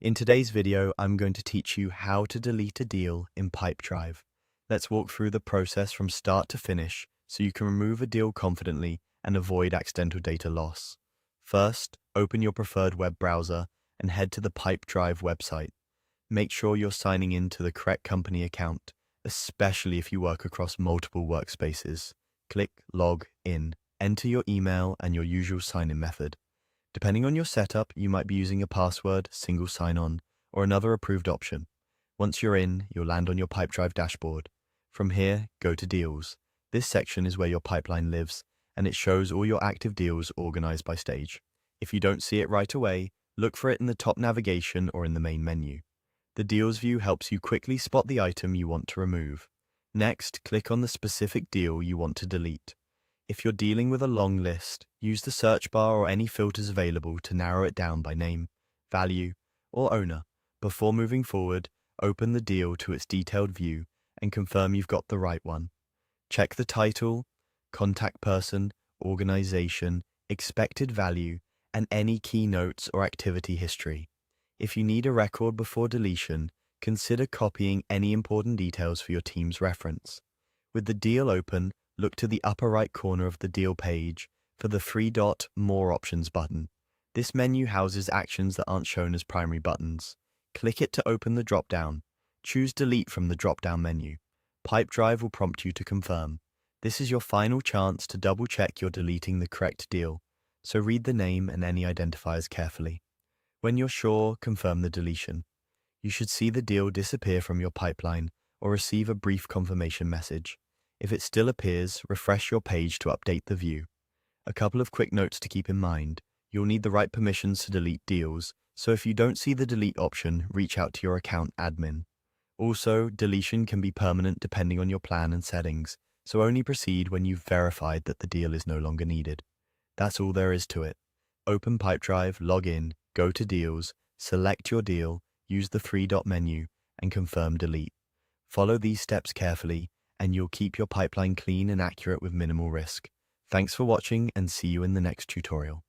In today's video, I'm going to teach you how to delete a deal in Pipedrive. Let's walk through the process from start to finish so you can remove a deal confidently and avoid accidental data loss. First, open your preferred web browser and head to the Pipedrive website. Make sure you're signing in to the correct company account, especially if you work across multiple workspaces. Click Log In. Enter your email and your usual sign-in method. Depending on your setup, you might be using a password, single sign-on, or another approved option. Once you're in, you'll land on your Pipedrive dashboard. From here, go to Deals. This section is where your pipeline lives, and it shows all your active deals organized by stage. If you don't see it right away, look for it in the top navigation or in the main menu. The Deals view helps you quickly spot the item you want to remove. Next, click on the specific deal you want to delete. If you're dealing with a long list, use the search bar or any filters available to narrow it down by name, value, or owner. Before moving forward, open the deal to its detailed view and confirm you've got the right one. Check the title, contact person, organization, expected value, and any key notes or activity history. If you need a record before deletion, consider copying any important details for your team's reference. With the deal open, look to the upper right corner of the deal page for the three-dot More Options button. This menu houses actions that aren't shown as primary buttons. Click it to open the drop-down. Choose Delete from the drop-down menu. Pipedrive will prompt you to confirm. This is your final chance to double-check you're deleting the correct deal, so read the name and any identifiers carefully. When you're sure, confirm the deletion. You should see the deal disappear from your pipeline or receive a brief confirmation message. If it still appears, refresh your page to update the view. A couple of quick notes to keep in mind. You'll need the right permissions to delete deals, so if you don't see the delete option, reach out to your account admin. Also, deletion can be permanent depending on your plan and settings, so only proceed when you've verified that the deal is no longer needed. That's all there is to it. Open Pipedrive, log in, go to Deals, select your deal, use the three-dot menu, and confirm delete. Follow these steps carefully, and you'll keep your pipeline clean and accurate with minimal risk. Thanks for watching, and see you in the next tutorial.